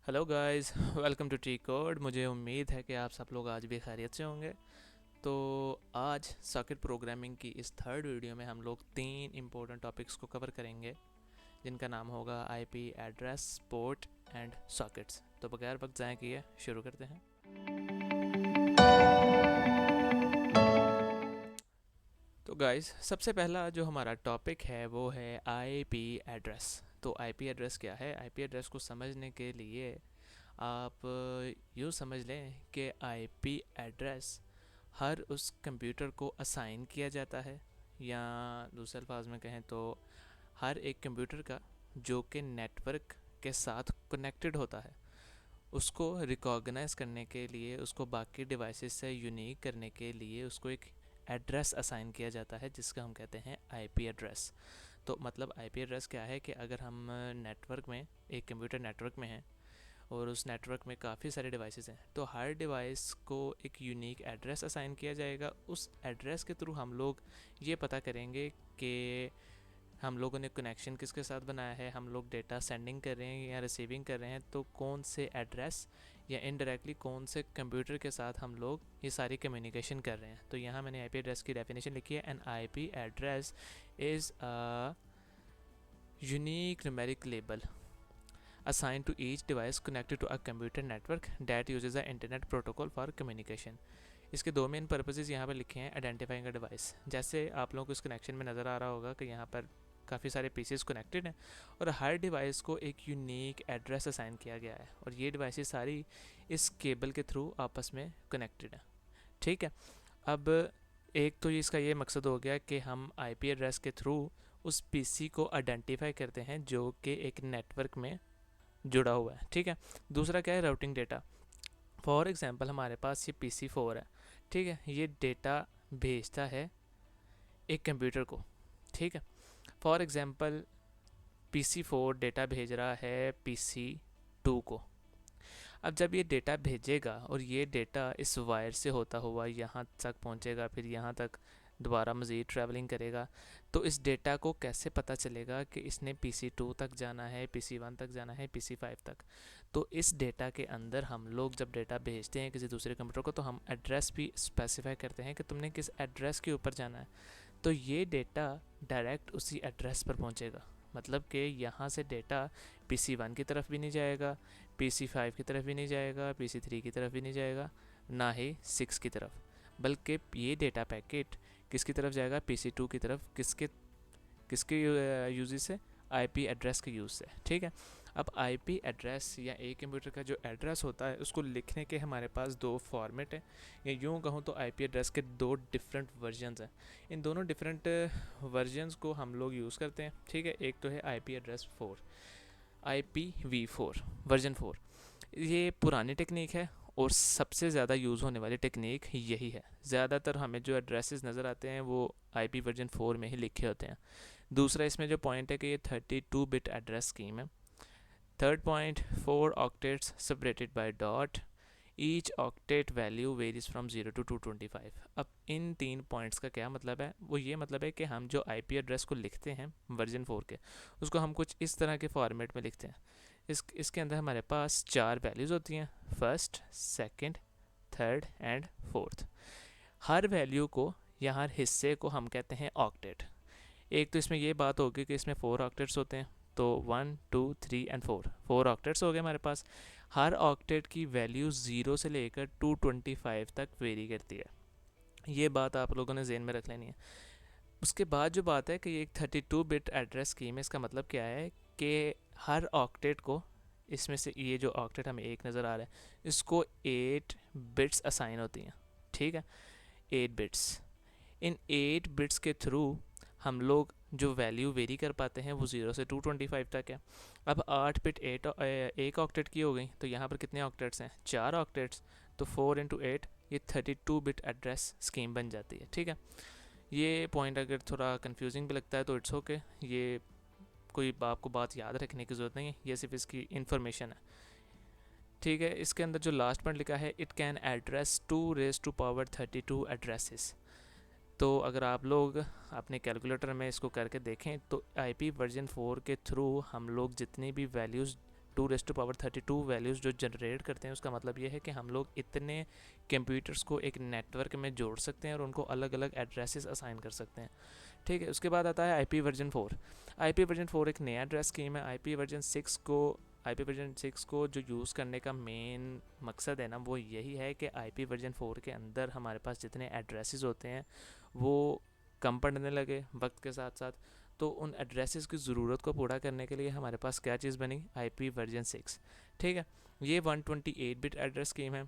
Hello guys, welcome to T code. मुझे उम्मीद है कि आप सब लोग आज भी खैरियत से होंगे। तो आज सॉकेट प्रोग्रामिंग की इस थर्ड वीडियो में हम लोग तीन इम्पोर्टेंट टॉपिक्स को कवर करेंगे, जिनका नाम होगा IP address, port and sockets. तो बगैर वक्त ज़ाया किए शुरू करते हैं। तो गाइस, सबसे पहला जो हमारा टॉपिक है वो है आईपी एड्रेस। तो आईपी एड्रेस क्या है? आईपी एड्रेस को समझने के लिए आप यूँ समझ लें कि आईपी एड्रेस हर उस कंप्यूटर को असाइन किया जाता है, या दूसरे अल्फाज में कहें तो हर एक कंप्यूटर का जो कि नेटवर्क के साथ कनेक्टेड होता है, उसको रिकॉग्नाइज करने के लिए, उसको बाकी डिवाइसेस से यूनिक करने के लिए उसको एक एड्रेस असाइन किया जाता है, जिसका हम कहते हैं आईपी एड्रेस। तो मतलब आईपी एड्रेस क्या है कि अगर हम नेटवर्क में, एक कंप्यूटर नेटवर्क में है और उस नेटवर्क में काफ़ी सारे डिवाइसेस हैं, तो हर डिवाइस को एक यूनिक एड्रेस असाइन किया जाएगा। उस एड्रेस के थ्रू हम लोग ये पता करेंगे कि हम लोगों ने कनेक्शन किसके साथ बनाया है, हम लोग डेटा सेंडिंग कर रहे हैं या रिसीविंग कर रहे हैं, तो कौन से एड्रेस या इनडायरेक्टली कौन से कंप्यूटर के साथ हम लोग ये सारी कम्युनिकेशन कर रहे हैं। तो यहाँ मैंने आईपी एड्रेस की डेफिनेशन लिखी है। N IP address is a unique numeric label assigned to each device connected to a computer network that uses the internet protocol for communication। इसके दो मेन पर्पसेस यहाँ पर लिखे हैं। आइडेंटिफाइंग अ डिवाइस, जैसे आप लोगों को इस कनेक्शन में नज़र आ रहा होगा कि यहाँ पर काफ़ी सारे पीसेस कनेक्टेड हैं और हर डिवाइस को एक यूनिक एड्रेस असाइन किया गया है, और ये डिवाइसेस सारी इस केबल के थ्रू आपस में कनेक्टेड हैं। ठीक है, अब एक तो इसका ये मकसद हो गया कि हम आईपी एड्रेस के थ्रू उस पीसी को आइडेंटिफाई करते हैं जो कि एक नेटवर्क में जुड़ा हुआ है। ठीक है, दूसरा क्या है? Routing data. फॉर एग्जांपल हमारे पास ये PC4 है, ठीक है, ये डेटा भेजता है एक कंप्यूटर को। ठीक है, फॉर एग्जांपल PC4 डेटा भेज रहा है PC2 को। अब जब ये डेटा भेजेगा और ये डेटा इस वायर से होता हुआ यहाँ तक पहुँचेगा, फिर यहाँ तक दोबारा मज़ीद ट्रैवलिंग करेगा, तो इस डेटा को कैसे पता चलेगा कि इसने PC2 तक जाना है, PC1 तक जाना है, PC5 तक? तो इस डेटा के अंदर हम लोग जब डेटा भेजते हैं किसी दूसरे कंप्यूटर को, तो हम एड्रेस भी स्पेसिफाई करते हैं कि तुमने किस एड्रेस के ऊपर जाना है। तो ये डेटा डायरेक्ट उसी एड्रेस पर पहुँचेगा। मतलब कि यहाँ से डेटा PC1 की तरफ भी नहीं जाएगा, PC5 की तरफ भी नहीं जाएगा, PC3 की तरफ भी नहीं जाएगा, ना ही 6 की तरफ, बल्कि ये डेटा पैकेट किसकी तरफ जाएगा? PC2 की तरफ। किसके किसके यूज़ से? आईपी एड्रेस के यूज़ से। ठीक है, अब आईपी एड्रेस या एक कंप्यूटर का जो एड्रेस होता है, उसको लिखने के हमारे पास दो फॉर्मेट हैं, या यूँ कहूँ तो आईपी एड्रेस के दो डिफरेंट वर्जन्स हैं। इन दोनों डिफरेंट वर्जन्स को हम लोग यूज़ करते हैं। ठीक है, एक तो है आईपी एड्रेस 4, IPv4 वर्जन 4। ये पुरानी टेक्निक है और सबसे ज़्यादा यूज़ होने वाली टेक्निक यही है। ज़्यादातर हमें जो एड्रेसेस नज़र आते हैं वो IP वर्जन 4 में ही लिखे होते हैं। दूसरा इसमें जो पॉइंट है कि ये 32 बिट एड्रेस स्कीम है। Third point, 4 octets separated by dot, each octet value varies from 0 to 225। अब इन तीन पॉइंट्स का क्या मतलब है? वो ये मतलब है कि हम जो आईपी एड्रेस को लिखते हैं वर्जन 4 के, उसको हम कुछ इस तरह के फॉर्मेट में लिखते हैं। इसके अंदर हमारे पास 4 वैल्यूज़ होती हैं, first, second, third and fourth. Her value को या हर हिस्से को हम कहते हैं ऑक्टेट। एक तो इसमें ये बात होगी कि इसमें 4 ऑक्टेट्स होते हैं, तो 1 2 3 एंड 4 ऑक्टेट्स हो गए हमारे पास। हर ऑक्टेट की वैल्यू 0 से लेकर 225 तक वेरी करती है। ये बात आप लोगों ने जेहन में रख लेनी है। उसके बाद जो बात है कि ये एक 32 बिट एड्रेस स्कीम है, इसका मतलब क्या है कि हर ऑक्टेट को, इसमें से ये जो ऑक्टेट हमें एक नज़र आ रहा है, इसको 8 बिट्स असाइन होती हैं। ठीक है, 8 बिट्स। इन 8 बिट्स के थ्रू हम लोग जो वैल्यू वेरी कर पाते हैं वो 0 से 225 तक है। अब 8 बिट एक ऑक्टेट की हो गई, तो यहाँ पर कितने ऑक्टेट्स हैं? 4 ऑक्टेट्स। तो 4 इंटू 8, ये 32 बिट एड्रेस स्कीम बन जाती है। ठीक है, ये पॉइंट अगर थोड़ा कंफ्यूजिंग भी लगता है तो इट्स ओके, ये कोई आपको बात याद रखने की ज़रूरत नहीं है, ये सिर्फ इसकी इन्फॉर्मेशन है। ठीक है, इसके अंदर जो लास्ट पॉइंट लिखा है, it can address 2 raised to power 32 addresses. तो अगर आप लोग अपने कैलकुलेटर में इसको करके देखें तो IP वर्जन 4 के थ्रू हम लोग जितनी भी वैल्यूज़ 2^32 वैल्यूज़ जो जनरेट करते हैं, उसका मतलब ये है कि हम लोग इतने कंप्यूटर्स को एक नेटवर्क में जोड़ सकते हैं और उनको अलग अलग एड्रेसेस असाइन कर सकते हैं। ठीक है, उसके बाद आता है IP वर्जन 4। IP वर्जन 4 एक नया एड्रेस स्कीम है। IP वर्जन 6 को जो यूज़ करने का मेन मकसद है ना, वो यही है कि IP वर्जन 4 के अंदर हमारे पास जितने एड्रेसेस होते हैं वो कम पड़ने लगे वक्त के साथ साथ। तो उन एड्रेसेस की ज़रूरत को पूरा करने के लिए हमारे पास क्या चीज़ बनी, IP वर्जन 6। ठीक है, ये 128 बिट एड्रेस स्कीम है।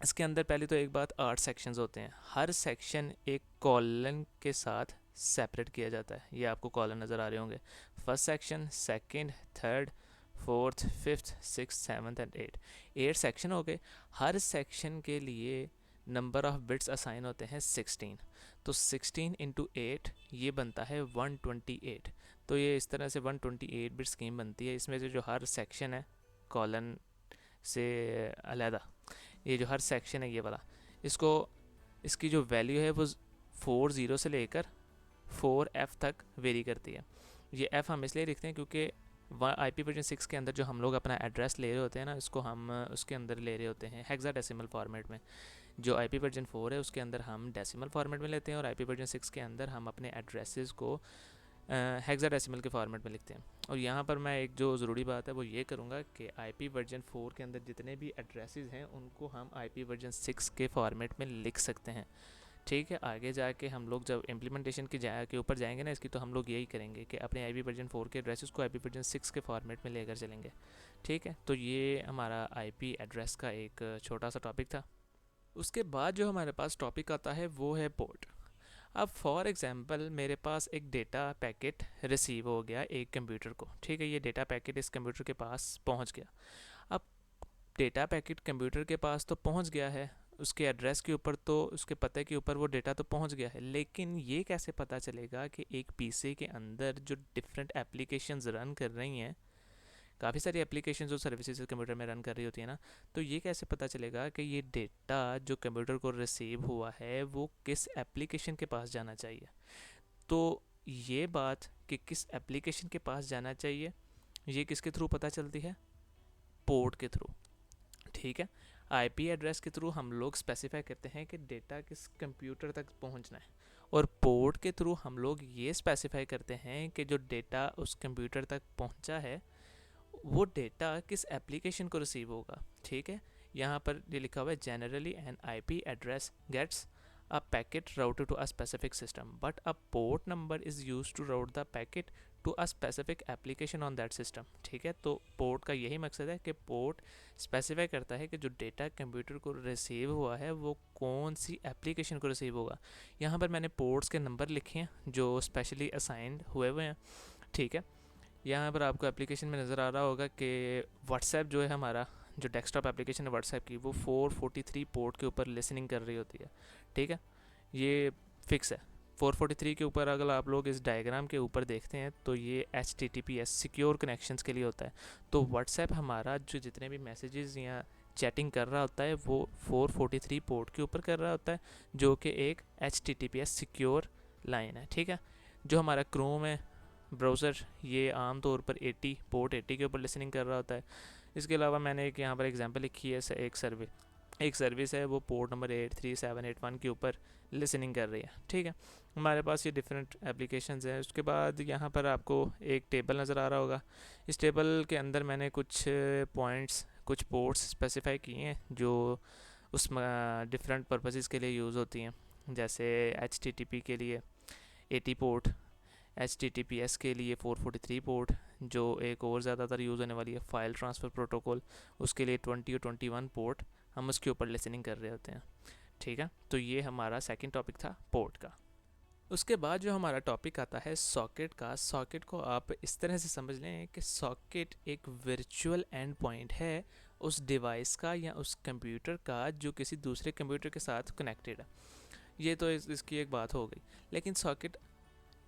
इसके अंदर पहले तो एक बात, 8 सेक्शंस होते हैं। हर सेक्शन एक कॉलन के साथ सेपरेट किया जाता है। ये आपको कॉलन नज़र आ रहे होंगे, first section, second, third, fourth, fifth, six, seventh and 8 section हो गए। हर सेक्शन के लिए नंबर ऑफ बिट्स असाइन होते हैं 16। तो 16 इंटू 8 ये बनता है 128। तो ये इस तरह से 128 बिट स्कीम बनती है। इसमें से जो हर सेक्शन है कॉलन से अलहदा, ये जो हर सेक्शन है ये वाला, इसको इसकी जो वैल्यू है वो 40 से लेकर 4F तक वेरी करती है। ये F हम इसलिए लिखते हैं क्योंकि IP वर्जन 6 के अंदर जो हम लोग अपना एड्रेस ले रहे होते हैं ना, इसको हम उसके अंदर ले रहे होते हैं हेक्साडेसिमल फॉर्मेट में। जो IP वर्जन 4 है उसके अंदर हम डेसिमल फॉर्मेट में लेते हैं, और IP वर्जन 6 के अंदर हम अपने एड्रेसेस को हेक्साडेसिमल के फॉर्मेट में लिखते हैं। और यहाँ पर मैं एक जो ज़रूरी बात है वो ये करूँगा कि IP वर्जन 4 के अंदर जितने भी एड्रेसेस हैं उनको हम IP वर्जन 6 के फॉर्मेट में लिख सकते हैं। ठीक है, आगे जाके हम लोग जब इम्प्लीमेंटेशन के ऊपर जाएंगे ना इसकी, तो हम लोग यही करेंगे कि अपने IP वर्जन 4 के एड्रेसेस को IP वर्जन 6 के फॉर्मेट में लेकर चलेंगे। ठीक है, तो ये हमारा IP एड्रेस का एक छोटा सा टॉपिक था। उसके बाद जो हमारे पास टॉपिक आता है वो है पोर्ट। अब फॉर एग्जांपल मेरे पास एक डेटा पैकेट रिसीव हो गया एक कंप्यूटर को। ठीक है, ये डेटा पैकेट इस कंप्यूटर के पास पहुंच गया। अब डेटा पैकेट कंप्यूटर के पास तो पहुंच गया है, उसके एड्रेस के ऊपर, तो उसके पते के ऊपर वो डेटा तो पहुंच गया है, लेकिन ये कैसे पता चलेगा कि एक पीसी के अंदर जो डिफरेंट एप्लीकेशंस रन कर रही हैं, काफ़ी सारी एप्लीकेशंस और सर्विसेज कंप्यूटर में रन कर रही होती है ना, तो ये कैसे पता चलेगा कि ये डेटा जो कंप्यूटर को रिसीव हुआ है वो किस एप्लीकेशन के पास जाना चाहिए। तो ये बात कि किस एप्लीकेशन के पास जाना चाहिए, ये किसके थ्रू पता चलती है, पोर्ट के थ्रू। ठीक है, IP एड्रेस के थ्रू हम लोग स्पेसिफाई करते हैं कि डेटा किस कंप्यूटर तक पहुंचना है, और पोर्ट के थ्रू हम लोग ये स्पेसिफाई करते हैं कि जो डेटा उस कंप्यूटर तक पहुंचा है वो डेटा किस एप्लीकेशन को रिसीव होगा। ठीक है, यहाँ पर ये लिखा हुआ है, generally an IP address gets a packet routed to a specific system but a port number is used to route the packet to a specific application on that system। ठीक है, तो पोर्ट का यही मकसद है कि पोर्ट स्पेसिफाई करता है कि जो डेटा कंप्यूटर को रिसीव हुआ है वो कौन सी एप्लीकेशन को रिसीव होगा। यहाँ पर मैंने पोर्ट्स के नंबर लिखे हैं जो स्पेशली असाइंड हुए हैं। ठीक है, यहाँ पर आपको एप्लीकेशन में नज़र आ रहा होगा कि व्हाट्सएप जो है हमारा, जो डेस्कटॉप एप्लीकेशन है व्हाट्सएप की, वो 443 पोर्ट के ऊपर लिसनिंग कर रही होती है। ठीक है, ये फिक्स है 443 के ऊपर। अगर आप लोग इस डायग्राम के ऊपर देखते हैं तो ये HTTPS सिक्योर कनेक्शंस के लिए होता है। तो व्हाट्सएप हमारा जो जितने भी मैसेजेस या चैटिंग कर रहा होता है वो 443 पोर्ट के ऊपर कर रहा होता है, जो कि एक HTTPS सिक्योर लाइन है। ठीक है, जो हमारा क्रोम है ब्राउज़र, ये आम तौर पर पोर्ट 80 के ऊपर लिसनिंग कर रहा होता है। इसके अलावा मैंने एक यहाँ पर एग्जांपल लिखी है, एक सर्विस है वो पोर्ट नंबर 83781 के ऊपर लिसनिंग कर रही है। ठीक है, हमारे पास ये डिफरेंट एप्लीकेशंस हैं। उसके बाद यहाँ पर आपको एक टेबल नज़र आ रहा होगा। इस टेबल के अंदर मैंने कुछ पॉइंट्स, कुछ पोर्ट्स स्पेसिफाई किए हैं जो उस डिफरेंट पर्पसेस के लिए यूज़ होती हैं। जैसे HTTP के लिए 80 पोर्ट, HTTPS के लिए 443 पोर्ट, जो एक और ज़्यादातर यूज़ होने वाली है फाइल ट्रांसफ़र प्रोटोकॉल, उसके लिए 20 और 21 पोर्ट हम उसके ऊपर लिसनिंग कर रहे होते हैं। ठीक है, तो ये हमारा सेकंड टॉपिक था पोर्ट का। उसके बाद जो हमारा टॉपिक आता है सॉकेट का। सॉकेट को आप इस तरह से समझ लें कि सॉकेट एक वर्चुअल एंड पॉइंट है उस डिवाइस का या उस कंप्यूटर का जो किसी दूसरे कंप्यूटर के साथ कनेक्टेड है। ये तो इसकी एक बात हो गई। लेकिन सॉकेट,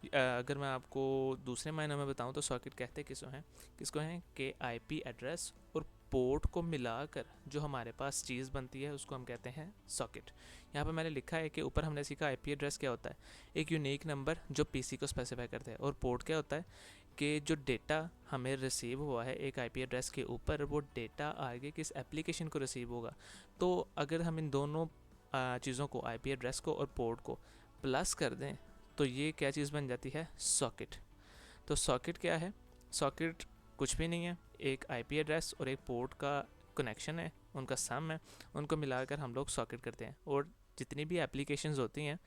अगर मैं आपको दूसरे मायने में बताऊं तो सॉकेट कहते किसको हैं कि IP एड्रेस और पोर्ट को मिलाकर जो हमारे पास चीज़ बनती है उसको हम कहते हैं सॉकेट। यहाँ पर मैंने लिखा है कि ऊपर हमने सीखा IP एड्रेस क्या होता है, एक यूनिक नंबर जो PC को स्पेसिफाई करता है, और पोर्ट क्या होता है, कि जो डेटा हमें रिसीव हुआ है एक आईपी एड्रेस के ऊपर, वो डेटा आगे किस एप्लीकेशन को रिसीव होगा। तो अगर हम इन दोनों चीज़ों को, आईपी एड्रेस को और पोर्ट को प्लस कर दें, तो ये क्या चीज़ बन जाती है, सॉकेट। तो सॉकेट क्या है, सॉकेट कुछ भी नहीं है, एक आईपी एड्रेस और एक पोर्ट का कनेक्शन है, उनका सम है, उनको मिलाकर हम लोग सॉकेट करते हैं। और जितनी भी एप्लीकेशंस होती हैं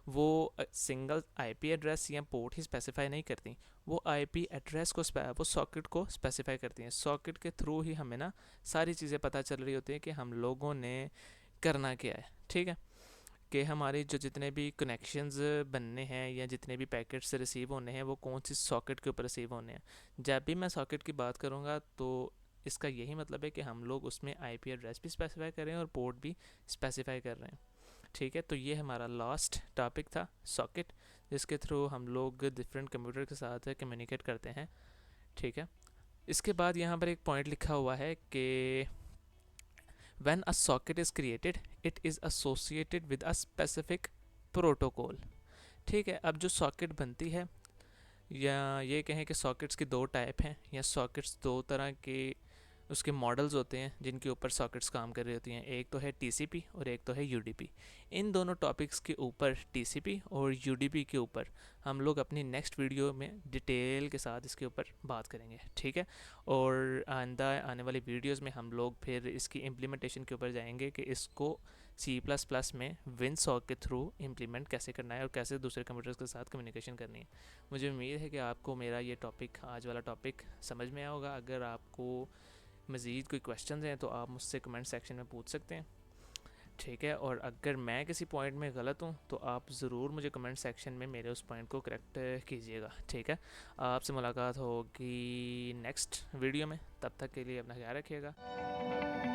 वो सिंगल आईपी एड्रेस या पोर्ट ही स्पेसिफाई नहीं करती, वो आईपी एड्रेस को वो सॉकेट को स्पेसिफाई करती हैं। सॉकेट के थ्रू ही हमें ना सारी चीज़ें पता चल रही होती हैं कि हम लोगों ने करना क्या है, ठीक है। कि हमारे जो जितने भी कनेक्शंस बनने हैं या जितने भी पैकेट्स रिसीव होने हैं वो कौन सी सॉकेट के ऊपर रिसीव होने हैं। जब भी मैं सॉकेट की बात करूँगा तो इसका यही मतलब है कि हम लोग उसमें आईपी एड्रेस भी स्पेसिफाई कर रहे हैं और पोर्ट भी स्पेसिफाई कर रहे हैं, ठीक है। तो ये हमारा लास्ट टॉपिक था, सॉकेट, जिसके थ्रू हम लोग डिफरेंट कंप्यूटर के साथ कम्युनिकेट करते हैं, ठीक है। इसके बाद यहाँ पर एक पॉइंट लिखा हुआ है कि when a socket is created it is associated with a specific protocol, ठीक है। अब जो सॉकेट बनती है, या ये कहें कि सॉकेट्स की दो टाइप हैं, या सॉकेट्स दो तरह के उसके मॉडल्स होते हैं जिनके ऊपर सॉकेट्स काम कर रही होती हैं। एक तो है टीसीपी और एक तो है यूडीपी। इन दोनों टॉपिक्स के ऊपर, टीसीपी और यूडीपी के ऊपर, हम लोग अपनी नेक्स्ट वीडियो में डिटेल के साथ इसके ऊपर बात करेंगे, ठीक है। और आने वाली वीडियोस में हम लोग फिर इसकी इम्प्लीमेंटेशन के ऊपर जाएंगे कि इसको C++ में विंडसॉक के थ्रू इम्प्लीमेंट कैसे करना है और कैसे दूसरे कंप्यूटर्स के साथ कम्युनिकेशन करनी है। मुझे उम्मीद है कि आपको मेरा ये टॉपिक, आज वाला टॉपिक, समझ में आया होगा। अगर आपको मज़ीद कोई क्वेश्चन हैं तो आप मुझसे कमेंट सेक्शन में पूछ सकते हैं, ठीक है। और अगर मैं किसी पॉइंट में गलत हूँ तो आप ज़रूर मुझे कमेंट सेक्शन में मेरे उस पॉइंट को करेक्ट कीजिएगा, ठीक है। आपसे मुलाकात होगी नेक्स्ट वीडियो में, तब तक के लिए अपना ख्याल रखिएगा।